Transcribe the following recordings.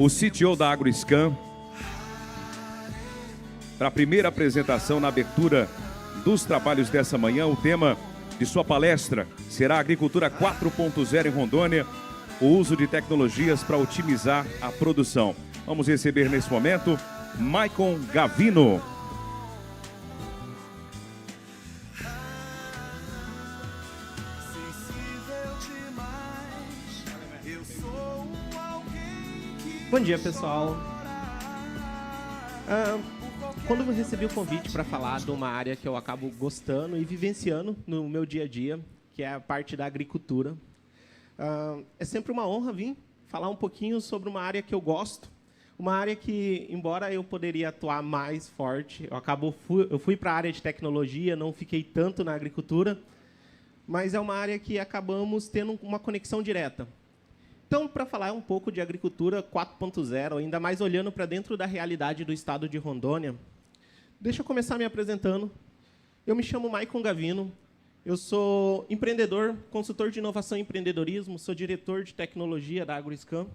o CTO da AgroScan, para a primeira apresentação na abertura dos trabalhos dessa manhã. O tema de sua palestra será Agricultura 4.0 em Rondônia, o uso de tecnologias para otimizar a produção. Vamos receber nesse momento Maicon Gavino. Bom dia, pessoal. Quando eu recebi o convite para falar de uma área que eu acabo gostando e vivenciando no meu dia a dia, que é a parte da agricultura, é sempre uma honra vir falar um pouquinho sobre uma área que eu gosto, uma área que, embora eu poderia atuar mais forte, eu fui para a área de tecnologia, não fiquei tanto na agricultura, mas é uma área que acabamos tendo uma conexão direta. Então, para falar um pouco de agricultura 4.0, ainda mais olhando para dentro da realidade do estado de Rondônia, deixa eu começar me apresentando. Eu me chamo Maicon Gavino, eu sou empreendedor, consultor de inovação e empreendedorismo, sou diretor de tecnologia da AgroScan.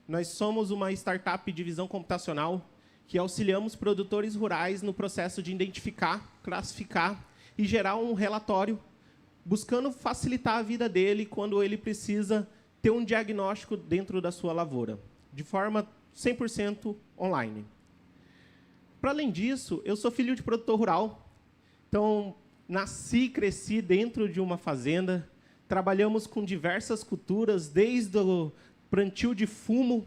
Nós somos uma startup de visão computacional que auxiliamos produtores rurais no processo de identificar, classificar e gerar um relatório buscando facilitar a vida dele quando ele precisa ter um diagnóstico dentro da sua lavoura, de forma 100% online. Para além disso, eu sou filho de produtor rural, então nasci e cresci dentro de uma fazenda, trabalhamos com diversas culturas, desde o plantio de fumo,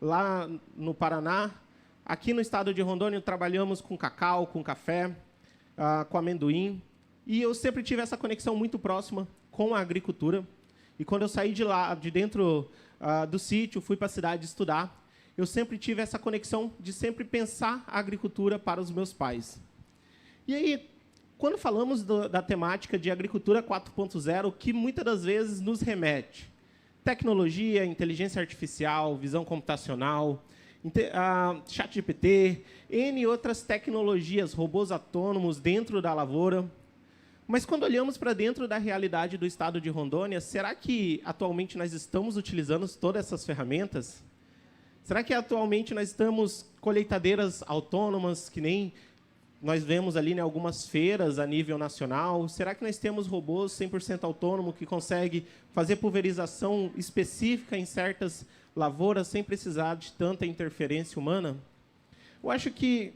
lá no Paraná, aqui no estado de Rondônia trabalhamos com cacau, com café, com amendoim, e eu sempre tive essa conexão muito próxima com a agricultura. E quando eu saí de dentro do sítio, fui para a cidade estudar, eu sempre tive essa conexão de sempre pensar a agricultura para os meus pais. E aí, quando falamos da temática de agricultura 4.0, que muitas das vezes nos remete tecnologia, inteligência artificial, visão computacional, ChatGPT, N outras tecnologias, robôs autônomos dentro da lavoura. Mas quando olhamos para dentro da realidade do estado de Rondônia, será que atualmente nós estamos utilizando todas essas ferramentas? Será que atualmente nós estamos colheitadeiras autônomas, que nem nós vemos ali em algumas feiras a nível nacional? Será que nós temos robôs 100% autônomos que conseguem fazer pulverização específica em certas lavouras sem precisar de tanta interferência humana? Eu acho que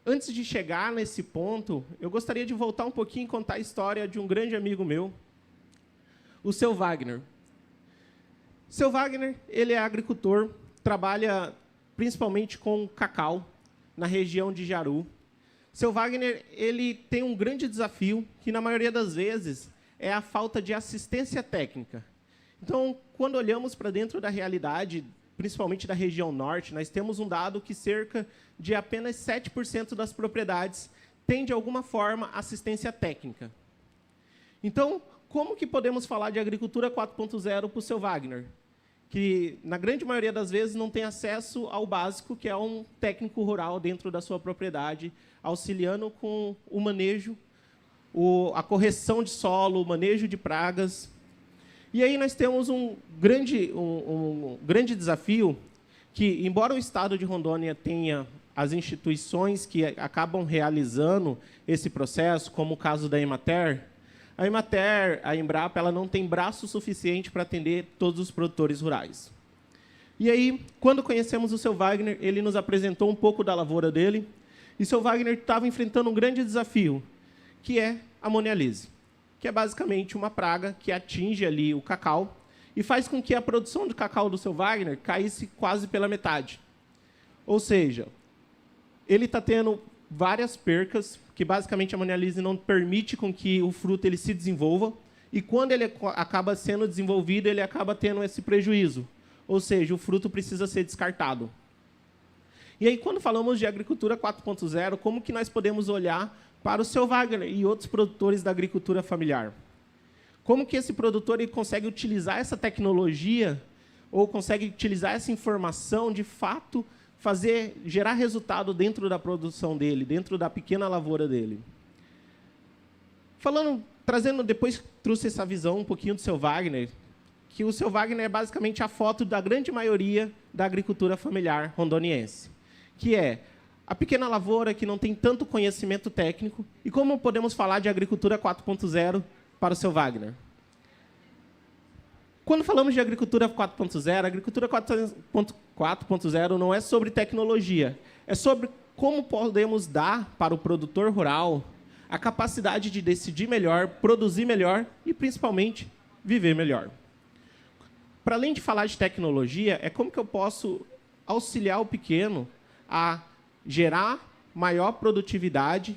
antes de chegar nesse ponto, eu gostaria de voltar um pouquinho e contar a história de um grande amigo meu, o Seu Wagner. Seu Wagner, ele é agricultor, trabalha principalmente com cacau na região de Jaru. Seu Wagner, ele tem um grande desafio, que na maioria das vezes é a falta de assistência técnica. Então, quando olhamos para dentro da realidade, principalmente da região norte, nós temos um dado que cerca de apenas 7% das propriedades têm, de alguma forma, assistência técnica. Então, como que podemos falar de agricultura 4.0 para o Seu Wagner? Que, na grande maioria das vezes, não tem acesso ao básico, que é um técnico rural dentro da sua propriedade, auxiliando com o manejo, a correção de solo, o manejo de pragas. E aí nós temos um grande desafio que, embora o estado de Rondônia tenha as instituições que acabam realizando esse processo, como o caso da Emater, a Embrapa, ela não tem braço suficiente para atender todos os produtores rurais. E aí, quando conhecemos o Seu Wagner, ele nos apresentou um pouco da lavoura dele, e o Seu Wagner estava enfrentando um grande desafio, que é a amonialise, que é basicamente uma praga que atinge ali o cacau e faz com que a produção de cacau do Seu Wagner caísse quase pela metade. Ou seja, ele está tendo várias percas, que basicamente a amonialise não permite com que o fruto ele se desenvolva, e quando ele acaba sendo desenvolvido, ele acaba tendo esse prejuízo. Ou seja, o fruto precisa ser descartado. E aí, quando falamos de agricultura 4.0, como que nós podemos olhar para o Seu Wagner e outros produtores da agricultura familiar? Como que esse produtor ele consegue utilizar essa tecnologia ou consegue utilizar essa informação, de fato, gerar resultado dentro da produção dele, dentro da pequena lavoura dele? Depois trouxe essa visão um pouquinho do Seu Wagner, que o seu Wagner é basicamente a foto da grande maioria da agricultura familiar rondoniense, que é a pequena lavoura que não tem tanto conhecimento técnico. E como podemos falar de agricultura 4.0 para o seu Wagner? Quando falamos de agricultura 4.0, a agricultura 4.0 não é sobre tecnologia, é sobre como podemos dar para o produtor rural a capacidade de decidir melhor, produzir melhor e, principalmente, viver melhor. Para além de falar de tecnologia, é como que eu posso auxiliar o pequeno a gerar maior produtividade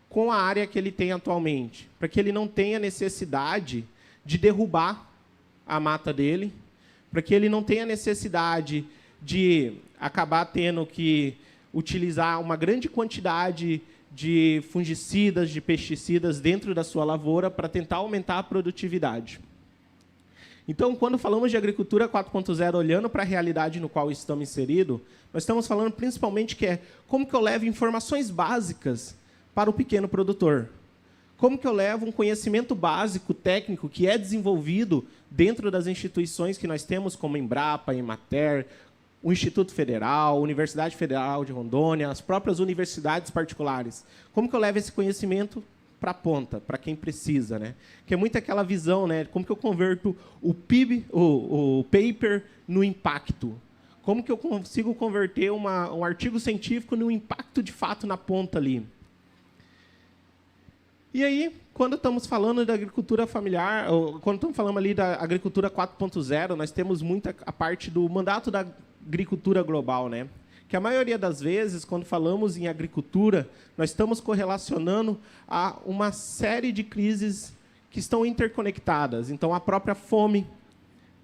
com a área que ele tem atualmente, para que ele não tenha necessidade de derrubar a mata dele, para que ele não tenha necessidade de acabar tendo que utilizar uma grande quantidade de fungicidas, de pesticidas dentro da sua lavoura para tentar aumentar a produtividade. Então, quando falamos de agricultura 4.0, olhando para a realidade no qual estamos inseridos, nós estamos falando principalmente que é como que eu levo informações básicas para o pequeno produtor. Como que eu levo um conhecimento básico, técnico, que é desenvolvido dentro das instituições que nós temos, como Embrapa, Emater, o Instituto Federal, a Universidade Federal de Rondônia, as próprias universidades particulares. Como que eu levo esse conhecimento para a ponta, para quem precisa, né? Que é muito aquela visão, né? Como que eu converto o PIB, o paper, no impacto? Como que eu consigo converter um artigo científico no impacto de fato na ponta ali? E aí, quando estamos falando da agricultura familiar, ou quando estamos falando ali da agricultura 4.0, nós temos muita a parte do mandato da agricultura global, né? Que a maioria das vezes, quando falamos em agricultura, nós estamos correlacionando a uma série de crises que estão interconectadas. Então, a própria fome,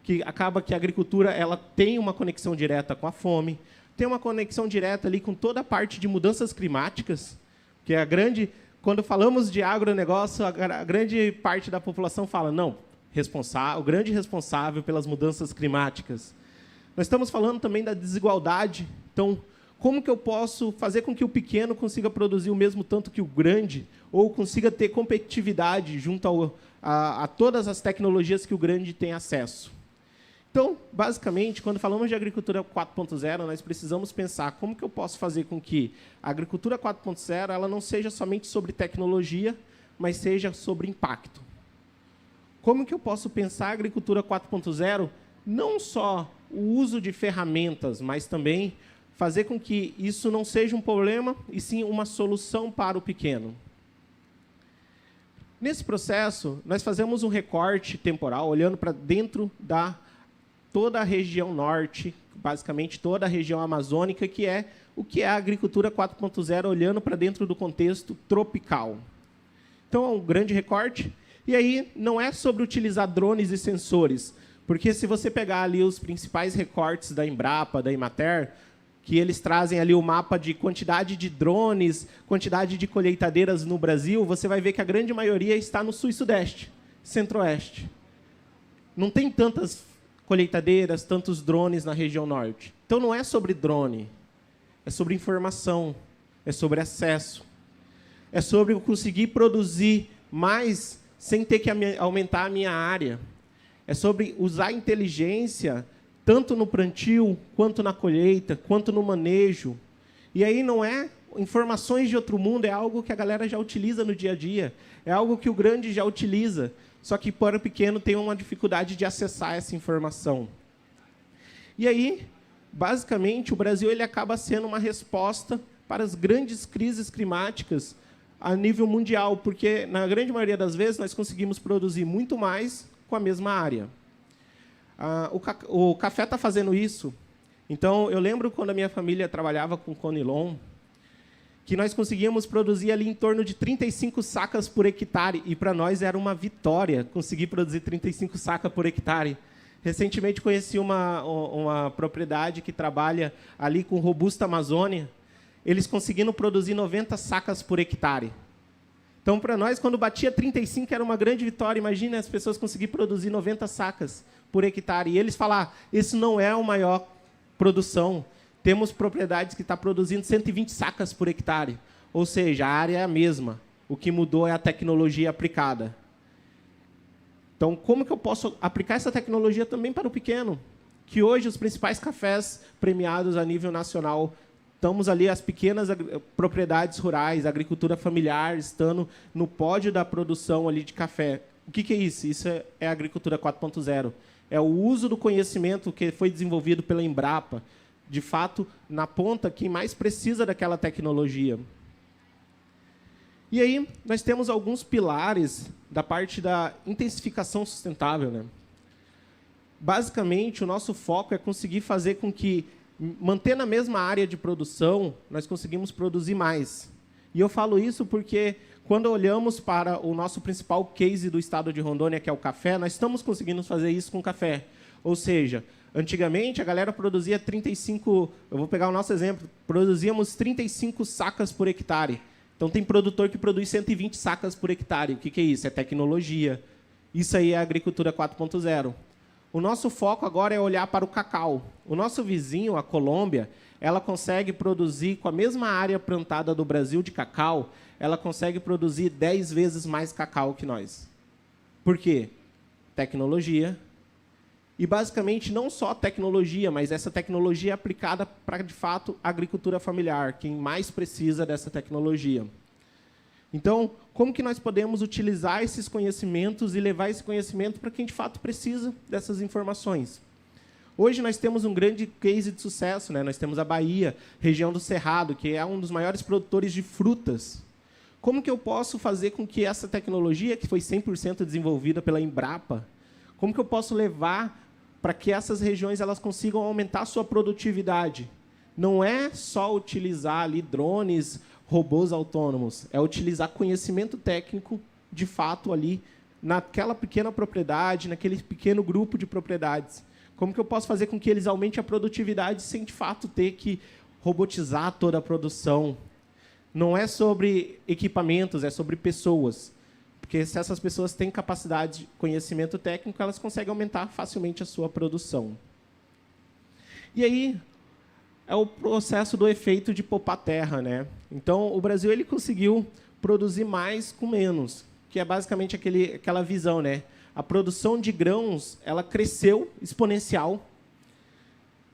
que acaba que a agricultura ela tem uma conexão direta com a fome, tem uma conexão direta ali com toda a parte de mudanças climáticas, que é a grande... Quando falamos de agronegócio, a grande parte da população fala, não, o grande responsável pelas mudanças climáticas. Nós estamos falando também da desigualdade. Então, como que eu posso fazer com que o pequeno consiga produzir o mesmo tanto que o grande, ou consiga ter competitividade junto a todas as tecnologias que o grande tem acesso? Então, basicamente, quando falamos de agricultura 4.0, nós precisamos pensar como que eu posso fazer com que a agricultura 4.0 ela não seja somente sobre tecnologia, mas seja sobre impacto. Como que eu posso pensar a agricultura 4.0 não só o uso de ferramentas, mas também fazer com que isso não seja um problema, e sim uma solução para o pequeno. Nesse processo, nós fazemos um recorte temporal, olhando para dentro da toda a região norte, basicamente toda a região amazônica, que é o que é a agricultura 4.0, olhando para dentro do contexto tropical. Então, é um grande recorte. E aí, não é sobre utilizar drones e sensores, porque se você pegar ali os principais recortes da Embrapa, da Emater, que eles trazem ali o mapa de quantidade de drones, quantidade de colheitadeiras no Brasil, você vai ver que a grande maioria está no sul e sudeste, centro-oeste. Não tem tantas colheitadeiras, tantos drones na região norte. Então, não é sobre drone, é sobre informação, é sobre acesso, é sobre eu conseguir produzir mais sem ter que aumentar a minha área. É sobre usar a inteligência tanto no plantio, quanto na colheita, quanto no manejo. E aí não é informações de outro mundo, é algo que a galera já utiliza no dia a dia, é algo que o grande já utiliza, só que para o pequeno tem uma dificuldade de acessar essa informação. E aí, basicamente, o Brasil ele acaba sendo uma resposta para as grandes crises climáticas a nível mundial, porque, na grande maioria das vezes, nós conseguimos produzir muito mais com a mesma área. O café está fazendo isso. Então, eu lembro quando a minha família trabalhava com Conilon, que nós conseguíamos produzir ali em torno de 35 sacas por hectare, e para nós era uma vitória conseguir produzir 35 sacas por hectare. Recentemente conheci uma propriedade que trabalha ali com Robusta Amazônia, eles conseguindo produzir 90 sacas por hectare. Então, para nós, quando batia 35, era uma grande vitória. Imagina as pessoas conseguirem produzir 90 sacas por hectare. E eles falaram, isso não é a maior produção. Temos propriedades que estão produzindo 120 sacas por hectare. Ou seja, a área é a mesma. O que mudou é a tecnologia aplicada. Então, como que eu posso aplicar essa tecnologia também para o pequeno? Que hoje os principais cafés premiados a nível nacional, estamos ali as pequenas propriedades rurais, agricultura familiar, estando no pódio da produção ali de café. O que é isso? Isso é a agricultura 4.0. É o uso do conhecimento que foi desenvolvido pela Embrapa. De fato, na ponta, quem mais precisa daquela tecnologia. E aí, nós temos alguns pilares da parte da intensificação sustentável, né? Basicamente, o nosso foco é conseguir fazer com que, mantendo a mesma área de produção, nós conseguimos produzir mais. E eu falo isso porque, quando olhamos para o nosso principal case do estado de Rondônia, que é o café, nós estamos conseguindo fazer isso com café. Ou seja, antigamente, a galera produzia 35... Eu vou pegar o nosso exemplo. Produzíamos 35 sacas por hectare. Então, tem produtor que produz 120 sacas por hectare. O que é isso? É tecnologia. Isso aí é a agricultura 4.0. O nosso foco agora é olhar para o cacau. O nosso vizinho, a Colômbia, ela consegue produzir, com a mesma área plantada do Brasil de cacau, ela consegue produzir 10 vezes mais cacau que nós. Por quê? Tecnologia. E, basicamente, não só tecnologia, mas essa tecnologia é aplicada para, de fato, a agricultura familiar, quem mais precisa dessa tecnologia. Então, como que nós podemos utilizar esses conhecimentos e levar esse conhecimento para quem, de fato, precisa dessas informações? Hoje, nós temos um grande case de sucesso, né? Nós temos a Bahia, região do Cerrado, que é um dos maiores produtores de frutas. Como que eu posso fazer com que essa tecnologia, que foi 100% desenvolvida pela Embrapa, como que eu posso levar para que essas regiões elas consigam aumentar a sua produtividade? Não é só utilizar ali drones, robôs autônomos, é utilizar conhecimento técnico, de fato, ali naquela pequena propriedade, naquele pequeno grupo de propriedades. Como que eu posso fazer com que eles aumentem a produtividade sem, de fato, ter que robotizar toda a produção? Não é sobre equipamentos, é sobre pessoas. Porque se essas pessoas têm capacidade de conhecimento técnico, elas conseguem aumentar facilmente a sua produção. E aí é o processo do efeito de poupar terra, né? Então, o Brasil ele conseguiu produzir mais com menos, que é basicamente aquela visão, né? A produção de grãos ela cresceu exponencial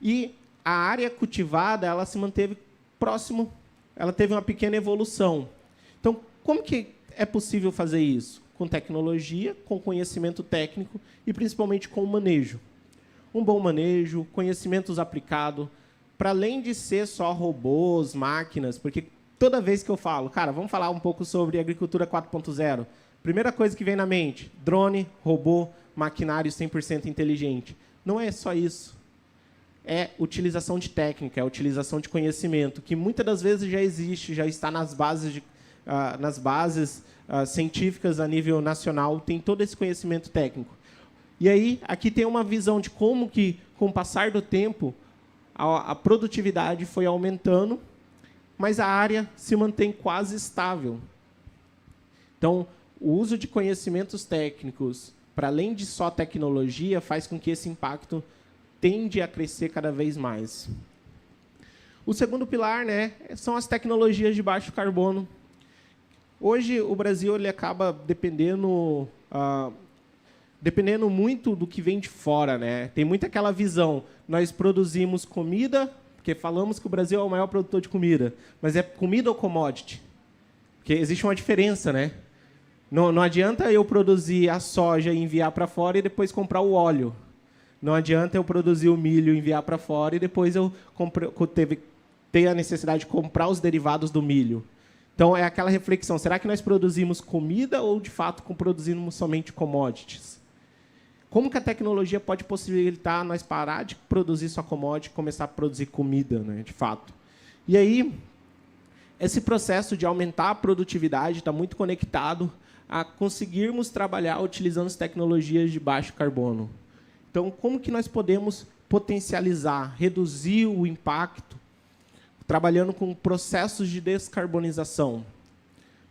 e a área cultivada ela se manteve próximo, ela teve uma pequena evolução. Então, como que é possível fazer isso? Com tecnologia, com conhecimento técnico e, principalmente, com o manejo. Um bom manejo, conhecimentos aplicados, para além de ser só robôs, máquinas, porque toda vez que eu falo, cara, vamos falar um pouco sobre agricultura 4.0, primeira coisa que vem na mente, drone, robô, maquinário 100% inteligente. Não é só isso. É utilização de técnica, é utilização de conhecimento, que muitas das vezes já existe, já está nas bases científicas a nível nacional, tem todo esse conhecimento técnico. E aí, aqui tem uma visão de como que, com o passar do tempo, a produtividade foi aumentando, mas a área se mantém quase estável. Então, o uso de conhecimentos técnicos, para além de só tecnologia, faz com que esse impacto tende a crescer cada vez mais. O segundo pilar, né, são as tecnologias de baixo carbono. Hoje, o Brasil ele acaba dependendo muito do que vem de fora, né? Tem muito aquela visão, nós produzimos comida, porque falamos que o Brasil é o maior produtor de comida, mas é comida ou commodity? Porque existe uma diferença, né? Não adianta eu produzir a soja e enviar para fora e depois comprar o óleo. Não adianta eu produzir o milho e enviar para fora e depois eu ter a necessidade de comprar os derivados do milho. Então, é aquela reflexão, será que nós produzimos comida ou, de fato, produzimos somente commodities? Como que a tecnologia pode possibilitar nós parar de produzir só commodity e começar a produzir comida, né, de fato? E aí, esse processo de aumentar a produtividade está muito conectado a conseguirmos trabalhar utilizando as tecnologias de baixo carbono. Então, como que nós podemos potencializar, reduzir o impacto, trabalhando com processos de descarbonização?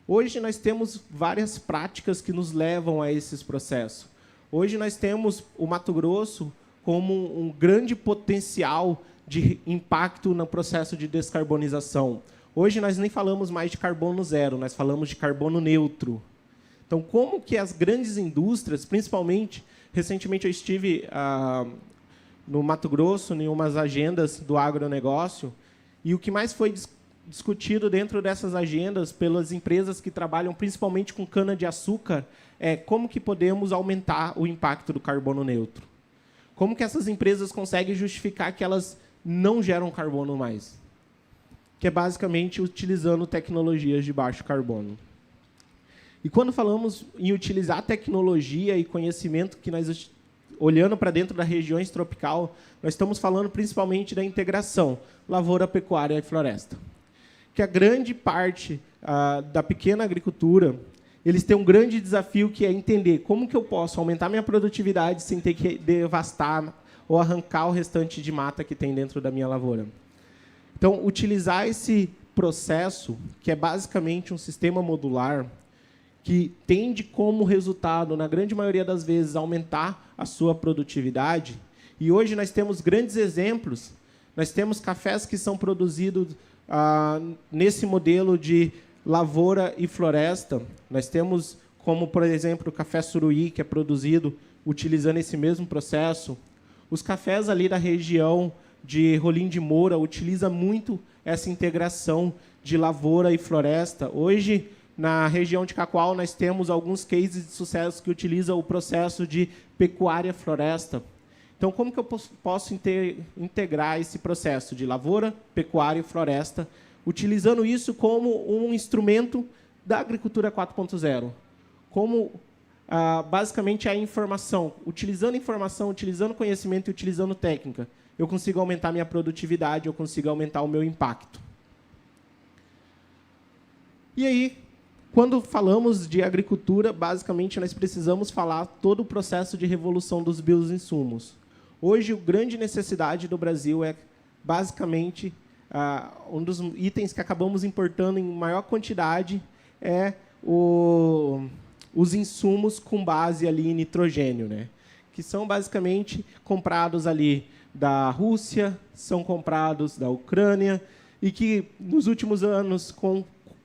Hoje, nós temos várias práticas que nos levam a esses processos. Hoje, nós temos o Mato Grosso como um grande potencial de impacto no processo de descarbonização. Hoje, nós nem falamos mais de carbono zero, nós falamos de carbono neutro. Então, como que as grandes indústrias, principalmente, recentemente eu estive no Mato Grosso, em umas agendas do agronegócio, e o que mais foi discutido dentro dessas agendas pelas empresas que trabalham principalmente com cana-de-açúcar é como que podemos aumentar o impacto do carbono neutro. Como que essas empresas conseguem justificar que elas não geram carbono mais? Que é basicamente utilizando tecnologias de baixo carbono. E quando falamos em utilizar tecnologia e conhecimento que nós olhando para dentro das regiões tropical, nós estamos falando principalmente da integração lavoura, pecuária e floresta. Que a grande parte da pequena agricultura, eles têm um grande desafio que é entender como que eu posso aumentar minha produtividade sem ter que devastar ou arrancar o restante de mata que tem dentro da minha lavoura. Então, utilizar esse processo, que é basicamente um sistema modular, que tende como resultado, na grande maioria das vezes, aumentar a sua produtividade. E hoje nós temos grandes exemplos. Nós temos cafés que são produzidos nesse modelo de lavoura e floresta. Nós temos, como, por exemplo, o café Suruí, que é produzido utilizando esse mesmo processo. Os cafés ali da região de Rolim de Moura utilizam muito essa integração de lavoura e floresta. Hoje, na região de Cacoal, nós temos alguns cases de sucesso que utilizam o processo de pecuária-floresta. Então, como que eu posso integrar esse processo de lavoura, pecuária e floresta, utilizando isso como um instrumento da agricultura 4.0? Como, basicamente, a informação, utilizando conhecimento e utilizando técnica, eu consigo aumentar minha produtividade, eu consigo aumentar o meu impacto. E aí, quando falamos de agricultura, basicamente, nós precisamos falar todo o processo de revolução dos bioinsumos. Hoje, a grande necessidade do Brasil é, basicamente, um dos itens que acabamos importando em maior quantidade é os insumos com base ali em nitrogênio, né? Que são, basicamente, comprados ali da Rússia, são comprados da Ucrânia, e que, nos últimos anos,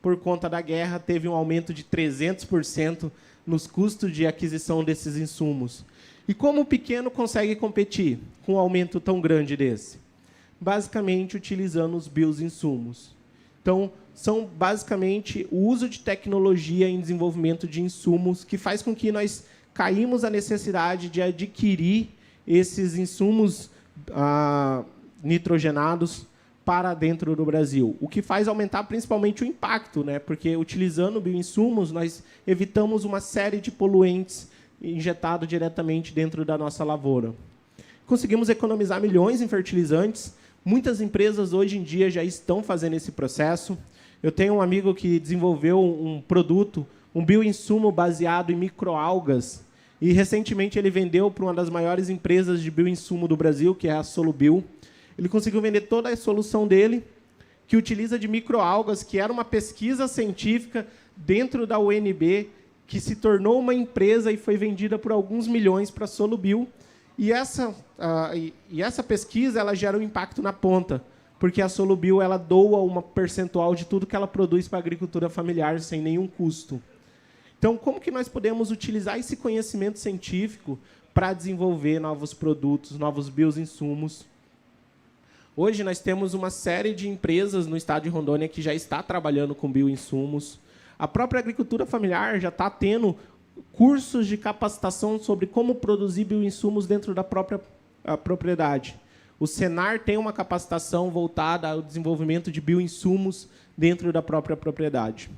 por conta da guerra, teve um aumento de 300% nos custos de aquisição desses insumos. E como o pequeno consegue competir com um aumento tão grande desse? Basicamente, utilizando os bioinsumos. Então, são basicamente o uso de tecnologia em desenvolvimento de insumos que faz com que nós caímos a necessidade de adquirir esses insumos nitrogenados para dentro do Brasil, o que faz aumentar principalmente o impacto, né? Porque utilizando bioinsumos, nós evitamos uma série de poluentes injetados diretamente dentro da nossa lavoura. Conseguimos economizar milhões em fertilizantes. Muitas empresas hoje em dia já estão fazendo esse processo. Eu tenho um amigo que desenvolveu um produto, um bioinsumo baseado em microalgas, e recentemente ele vendeu para uma das maiores empresas de bioinsumo do Brasil, que é a Solubio. Ele conseguiu vender toda a solução dele, que utiliza de microalgas, que era uma pesquisa científica dentro da UNB, que se tornou uma empresa e foi vendida por alguns milhões para a Solubio. E essa pesquisa ela gera um impacto na ponta, porque a Solubio ela doa uma percentual de tudo que ela produz para a agricultura familiar sem nenhum custo. Então, como que nós podemos utilizar esse conhecimento científico para desenvolver novos produtos, novos bioinsumos? Hoje, nós temos uma série de empresas no estado de Rondônia que já está trabalhando com bioinsumos. A própria agricultura familiar já está tendo cursos de capacitação sobre como produzir bioinsumos dentro da própria propriedade. O Senar tem uma capacitação voltada ao desenvolvimento de bioinsumos dentro da própria propriedade.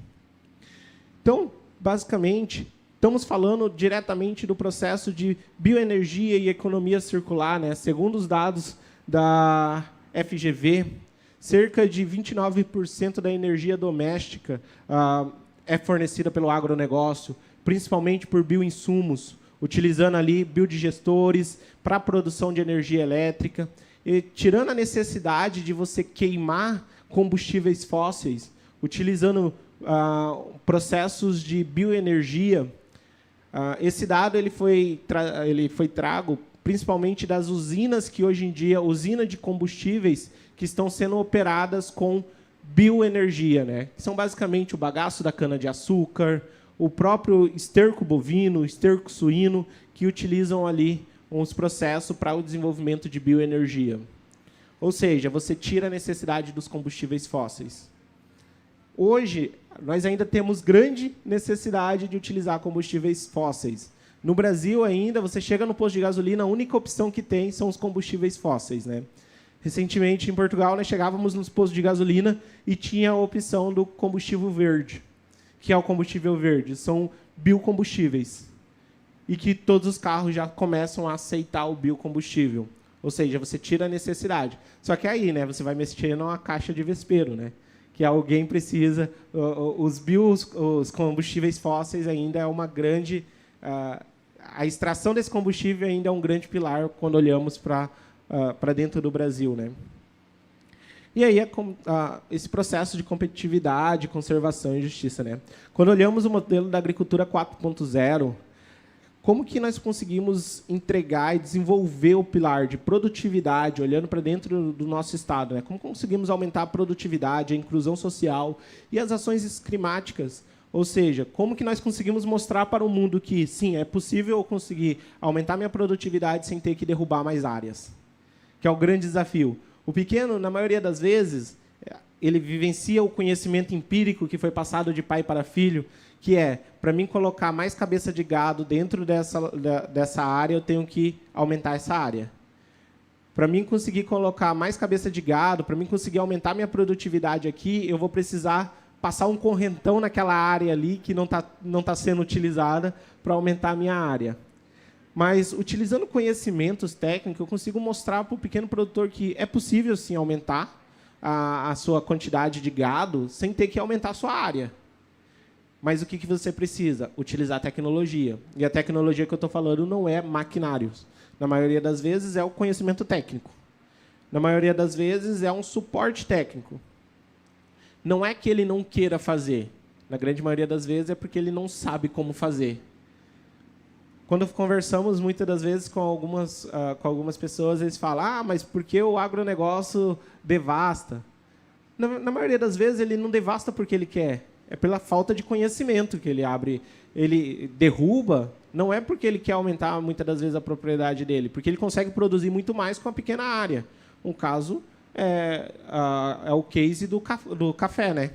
Então, basicamente, estamos falando diretamente do processo de bioenergia e economia circular, né? Segundo os dados da FGV, cerca de 29% da energia doméstica é fornecida pelo agronegócio, principalmente por bioinsumos, utilizando ali biodigestores para a produção de energia elétrica, e tirando a necessidade de você queimar combustíveis fósseis, utilizando processos de bioenergia. Esse dado ele foi trago principalmente das usinas que hoje em dia, usina de combustíveis que estão sendo operadas com bioenergia, né? Que são basicamente o bagaço da cana-de-açúcar, o próprio esterco bovino, esterco suíno, que utilizam ali uns processos para o desenvolvimento de bioenergia. Ou seja, você tira a necessidade dos combustíveis fósseis. Hoje, nós ainda temos grande necessidade de utilizar combustíveis fósseis. No Brasil, ainda, você chega no posto de gasolina, a única opção que tem são os combustíveis fósseis, né? Recentemente, em Portugal, nós chegávamos nos postos de gasolina e tinha a opção do combustível verde. Que é o combustível verde? São biocombustíveis. E que todos os carros já começam a aceitar o biocombustível. Ou seja, você tira a necessidade. Só que aí, né, você vai mexer numa caixa de vespeiro, né? Que alguém precisa... Os combustíveis fósseis ainda é uma grande... A extração desse combustível ainda é um grande pilar quando olhamos para dentro do Brasil, né? E aí esse processo de competitividade, conservação e justiça, né? Quando olhamos o modelo da agricultura 4.0, como que nós conseguimos entregar e desenvolver o pilar de produtividade, olhando para dentro do nosso estado, né? Como conseguimos aumentar a produtividade, a inclusão social e as ações climáticas? Ou seja, como que nós conseguimos mostrar para o mundo que, sim, é possível eu conseguir aumentar minha produtividade sem ter que derrubar mais áreas? Que é o grande desafio. O pequeno, na maioria das vezes, ele vivencia o conhecimento empírico que foi passado de pai para filho, que é, para mim colocar mais cabeça de gado dentro dessa área, eu tenho que aumentar essa área. Para mim conseguir colocar mais cabeça de gado, para mim conseguir aumentar minha produtividade aqui, eu vou precisar passar um correntão naquela área ali que não tá sendo utilizada para aumentar a minha área. Mas, utilizando conhecimentos técnicos, eu consigo mostrar para o pequeno produtor que é possível, sim, aumentar a sua quantidade de gado sem ter que aumentar a sua área. Mas o que você precisa? Utilizar tecnologia. E a tecnologia que eu estou falando não é maquinários. Na maioria das vezes, é o conhecimento técnico. Na maioria das vezes, é um suporte técnico. Não é que ele não queira fazer. Na grande maioria das vezes, é porque ele não sabe como fazer. Quando conversamos, muitas das vezes, com algumas pessoas, eles falam, mas por que o agronegócio devasta? Na maioria das vezes, ele não devasta porque ele quer. É pela falta de conhecimento que ele abre. Ele derruba, não é porque ele quer aumentar, muitas das vezes, a propriedade dele, porque ele consegue produzir muito mais com a pequena área. Um caso é o case do café, né?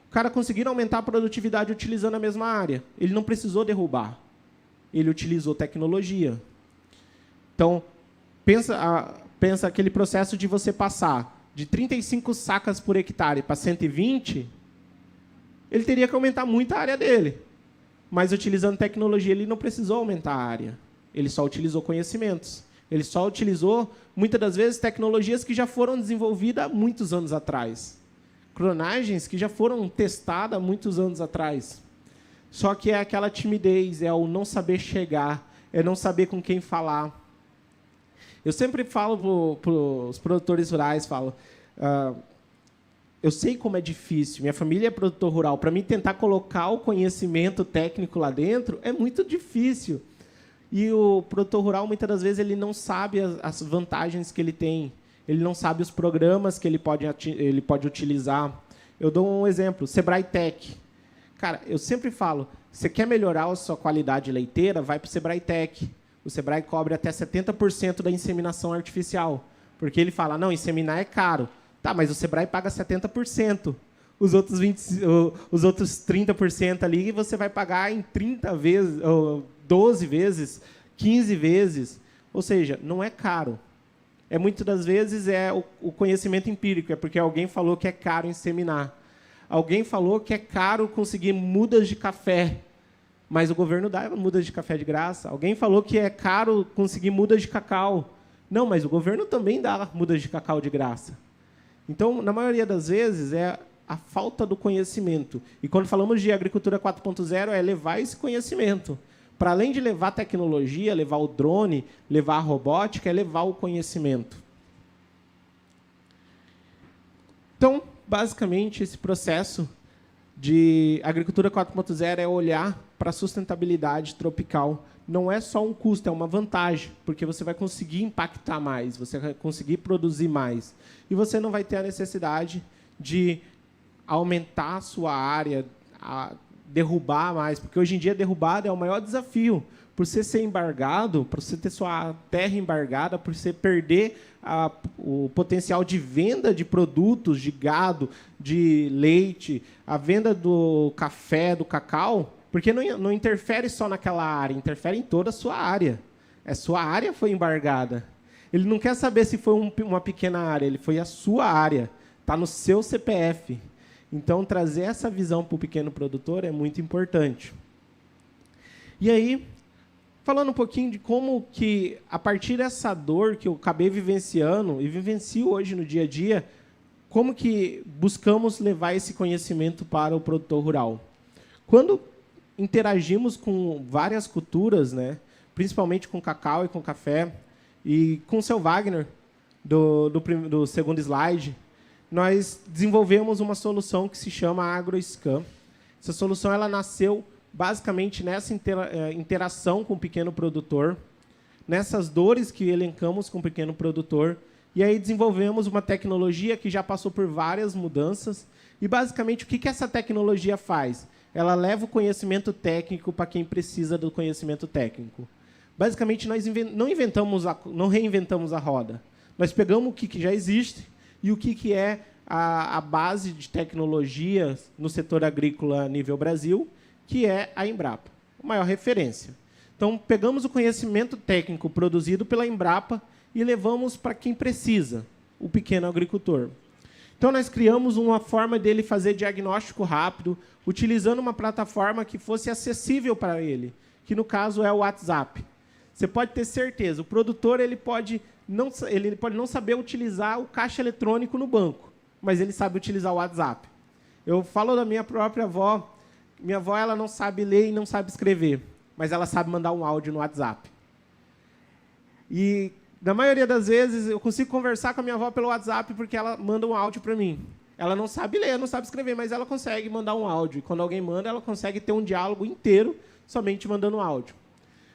O cara conseguiu aumentar a produtividade utilizando a mesma área. Ele não precisou derrubar. Ele utilizou tecnologia. Então, pensa aquele processo de você passar de 35 sacas por hectare para 120, ele teria que aumentar muito a área dele. Mas, utilizando tecnologia, ele não precisou aumentar a área. Ele só utilizou conhecimentos. Ele só utilizou, muitas das vezes, tecnologias que já foram desenvolvidas há muitos anos atrás. Cronagens que já foram testadas há muitos anos atrás. Só que é aquela timidez, é o não saber chegar, é não saber com quem falar. Eu sempre falo para os produtores rurais, eu sei como é difícil, minha família é produtor rural, para mim tentar colocar o conhecimento técnico lá dentro é muito difícil. E o produtor rural, muitas das vezes, ele não sabe as vantagens que ele tem, ele não sabe os programas que ele pode utilizar. Eu dou um exemplo, Sebrae Tech. Cara, eu sempre falo, você quer melhorar a sua qualidade leiteira, vai para o Sebrae Tech. O Sebrae cobre até 70% da inseminação artificial. Porque ele fala, não, inseminar é caro. Tá, mas o Sebrae paga 70%. Os outros 30% ali você vai pagar em 30 vezes, ou 12 vezes, 15 vezes. Ou seja, não é caro. Muitas das vezes é o conhecimento empírico, é porque alguém falou que é caro inseminar. Alguém falou que é caro conseguir mudas de café, mas o governo dá mudas de café de graça. Alguém falou que é caro conseguir mudas de cacau. Não, mas o governo também dá mudas de cacau de graça. Então, na maioria das vezes, é a falta do conhecimento. E quando falamos de agricultura 4.0, é levar esse conhecimento. Para além de levar tecnologia, levar o drone, levar a robótica, é levar o conhecimento. Então, basicamente, esse processo de agricultura 4.0 é olhar para a sustentabilidade tropical. Não é só um custo, é uma vantagem, porque você vai conseguir impactar mais, você vai conseguir produzir mais. E você não vai ter a necessidade de aumentar a sua área derrubar mais, porque hoje em dia derrubada é o maior desafio. Por você ser embargado, por você ter sua terra embargada, por você perder o potencial de venda de produtos, de gado, de leite, a venda do café, do cacau, porque não interfere só naquela área, interfere em toda a sua área. A sua área foi embargada. Ele não quer saber se foi uma pequena área, ele foi a sua área, está no seu CPF. Então, trazer essa visão para o pequeno produtor é muito importante. E aí, falando um pouquinho de como que, a partir dessa dor que eu acabei vivenciando, e vivencio hoje no dia a dia, como que buscamos levar esse conhecimento para o produtor rural. Quando interagimos com várias culturas, né, principalmente com cacau e com café, e com o seu Wagner, do segundo slide, nós desenvolvemos uma solução que se chama AgroScan. Essa solução ela nasceu basicamente nessa interação com o pequeno produtor, nessas dores que elencamos com o pequeno produtor, e aí desenvolvemos uma tecnologia que já passou por várias mudanças. E, basicamente, o que essa tecnologia faz? Ela leva o conhecimento técnico para quem precisa do conhecimento técnico. Basicamente, nós não reinventamos a roda. Nós pegamos o que já existe e o que é a base de tecnologia no setor agrícola a nível Brasil, que é a Embrapa, a maior referência. Então, pegamos o conhecimento técnico produzido pela Embrapa e levamos para quem precisa, o pequeno agricultor. Então, nós criamos uma forma dele fazer diagnóstico rápido, utilizando uma plataforma que fosse acessível para ele, que, no caso, é o WhatsApp. Você pode ter certeza, o produtor ele pode não saber utilizar o caixa eletrônico no banco, mas ele sabe utilizar o WhatsApp. Eu falo da minha própria avó. Minha avó ela não sabe ler e não sabe escrever, mas ela sabe mandar um áudio no WhatsApp. E, na maioria das vezes, eu consigo conversar com a minha avó pelo WhatsApp porque ela manda um áudio para mim. Ela não sabe ler, não sabe escrever, mas ela consegue mandar um áudio. E, quando alguém manda, ela consegue ter um diálogo inteiro somente mandando áudio.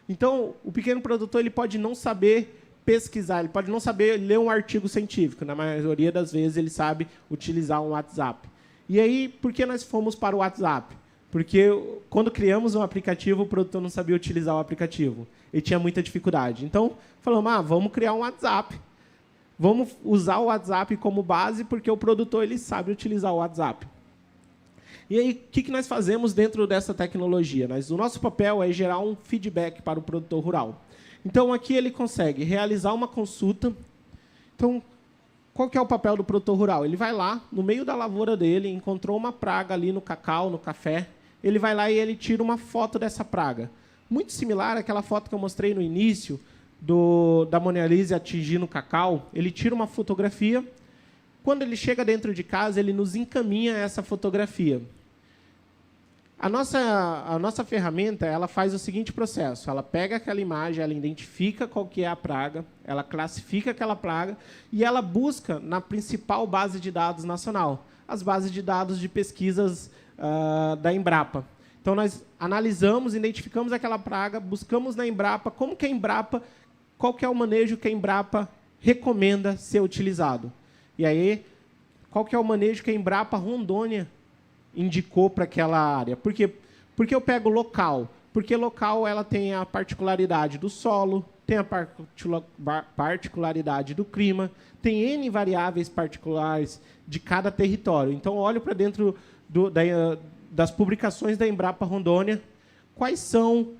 Então, o pequeno produtor ele pode não saber pesquisar, ele pode não saber ler um artigo científico. Na maioria das vezes, ele sabe utilizar um WhatsApp. E aí, por que nós fomos para o WhatsApp? Porque, quando criamos um aplicativo, o produtor não sabia utilizar o aplicativo. Ele tinha muita dificuldade. Então, falamos, vamos criar um WhatsApp. Vamos usar o WhatsApp como base, porque o produtor ele sabe utilizar o WhatsApp. E aí, o que nós fazemos dentro dessa tecnologia? O nosso papel é gerar um feedback para o produtor rural. Então, aqui ele consegue realizar uma consulta. Então, qual que é o papel do produtor rural? Ele vai lá, no meio da lavoura dele, encontrou uma praga ali no cacau, no café, ele vai lá e ele tira uma foto dessa praga. Muito similar àquela foto que eu mostrei no início, da Mona Lisa atingindo o cacau. Ele tira uma fotografia. Quando ele chega dentro de casa, ele nos encaminha essa fotografia. A nossa ferramenta ela faz o seguinte processo. Ela pega aquela imagem, ela identifica qual que é a praga, ela classifica aquela praga e ela busca na principal base de dados nacional, as bases de dados de pesquisas da Embrapa. Então, nós analisamos, identificamos aquela praga, buscamos na Embrapa qual que é o manejo que a Embrapa recomenda ser utilizado. E aí, qual que é o manejo que a Embrapa Rondônia indicou para aquela área? Por quê? Porque eu pego local. Porque local ela tem a particularidade do solo, tem a particularidade do clima, tem N variáveis particulares de cada território. Então, olho para dentro das publicações da Embrapa Rondônia, quais são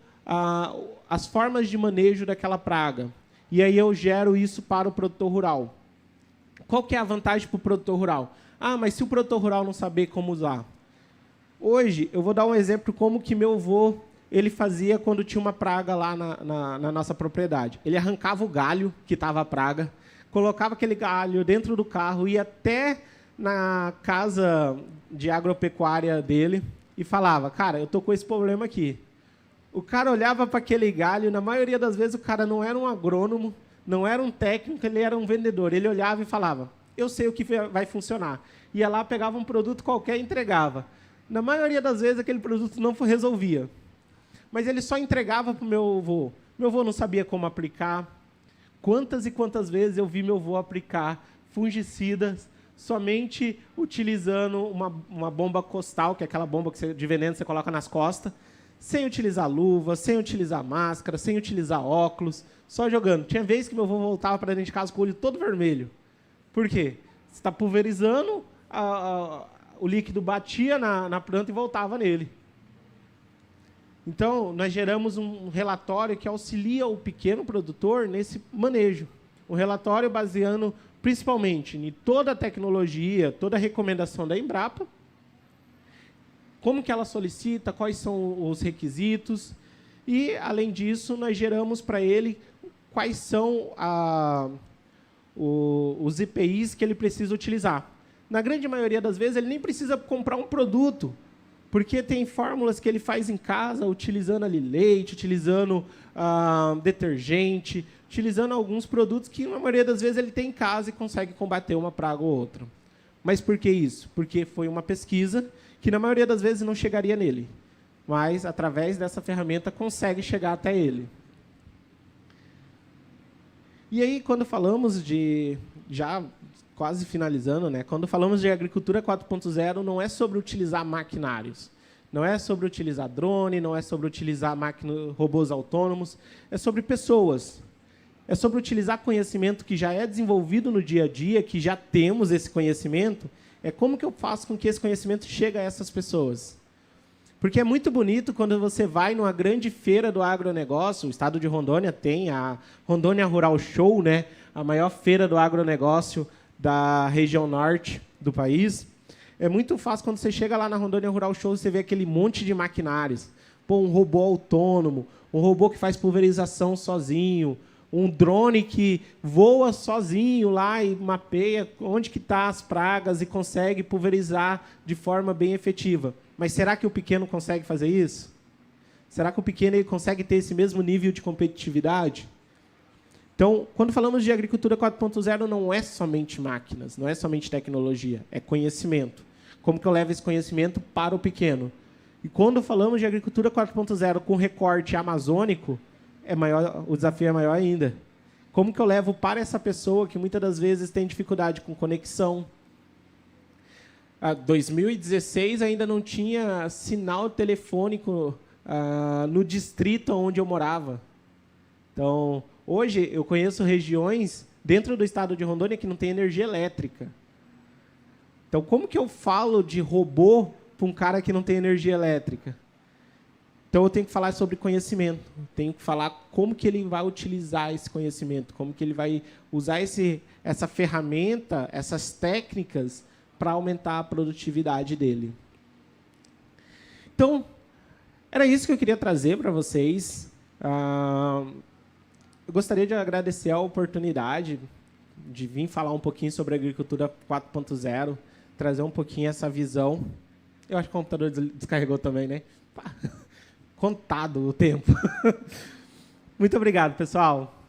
as formas de manejo daquela praga. E aí eu gero isso para o produtor rural. Qual que é a vantagem para o produtor rural? Mas se o produtor rural não saber como usar? Hoje, eu vou dar um exemplo como que meu avô ele fazia quando tinha uma praga lá na nossa propriedade. Ele arrancava o galho que estava a praga, colocava aquele galho dentro do carro, ia até na casa de agropecuária dele e falava, cara, eu estou com esse problema aqui. O cara olhava para aquele galho, na maioria das vezes o cara não era um agrônomo, não era um técnico, ele era um vendedor. Ele olhava e falava, eu sei o que vai funcionar. Ia lá, pegava um produto qualquer e entregava. Na maioria das vezes, aquele produto não resolvia. Mas ele só entregava para o meu avô. Meu avô não sabia como aplicar. Quantas e quantas vezes eu vi meu avô aplicar fungicidas somente utilizando uma bomba costal, que é aquela bomba de veneno que você coloca nas costas, sem utilizar luva, sem utilizar máscara, sem utilizar óculos, só jogando. Tinha vezes que meu avô voltava para dentro de casa com o olho todo vermelho. Por quê? Você está pulverizando, o líquido batia na planta e voltava nele. Então, nós geramos um relatório que auxilia o pequeno produtor nesse manejo. Um relatório baseando principalmente em toda a tecnologia, toda a recomendação da Embrapa, como que ela solicita, quais são os requisitos, e, além disso, nós geramos para ele quais são os EPIs que ele precisa utilizar. Na grande maioria das vezes, ele nem precisa comprar um produto, porque tem fórmulas que ele faz em casa, utilizando ali leite, utilizando detergente, utilizando alguns produtos que, na maioria das vezes, ele tem em casa e consegue combater uma praga ou outra. Mas por que isso? Porque foi uma pesquisa que, na maioria das vezes, não chegaria nele. Mas, através dessa ferramenta, consegue chegar até ele. E aí, quando falamos de... já quase finalizando, né? Quando falamos de agricultura 4.0, não é sobre utilizar maquinários. Não é sobre utilizar drone, não é sobre utilizar robôs autônomos. É sobre pessoas. É sobre utilizar conhecimento que já é desenvolvido no dia a dia, que já temos esse conhecimento. É como que eu faço com que esse conhecimento chegue a essas pessoas. Porque é muito bonito quando você vai numa grande feira do agronegócio. O estado de Rondônia tem a Rondônia Rural Show, né? A maior feira do agronegócio da região norte do país. É muito fácil quando você chega lá na Rondônia Rural Show, você vê aquele monte de maquinários. Pô, um robô autônomo, um robô que faz pulverização sozinho, um drone que voa sozinho lá e mapeia onde que estão as pragas e consegue pulverizar de forma bem efetiva. Mas será que o pequeno consegue fazer isso? Será que o pequeno ele consegue ter esse mesmo nível de competitividade? Então, quando falamos de agricultura 4.0, não é somente máquinas, não é somente tecnologia, é conhecimento. Como que eu levo esse conhecimento para o pequeno? E quando falamos de agricultura 4.0 com recorte amazônico, o desafio é maior ainda. Como que eu levo para essa pessoa que muitas das vezes tem dificuldade com conexão? Em 2016 ainda não tinha sinal telefônico no distrito onde eu morava. Então, hoje eu conheço regiões dentro do estado de Rondônia que não tem energia elétrica. Então, como que eu falo de robô para um cara que não tem energia elétrica? Então, eu tenho que falar sobre conhecimento. Tenho que falar como que ele vai utilizar esse conhecimento, como que ele vai usar essa ferramenta, essas técnicas, para aumentar a produtividade dele. Então, era isso que eu queria trazer para vocês. Eu gostaria de agradecer a oportunidade de vir falar um pouquinho sobre a agricultura 4.0, trazer um pouquinho essa visão. Eu acho que o computador descarregou também, né? Contado o tempo. Muito obrigado, pessoal.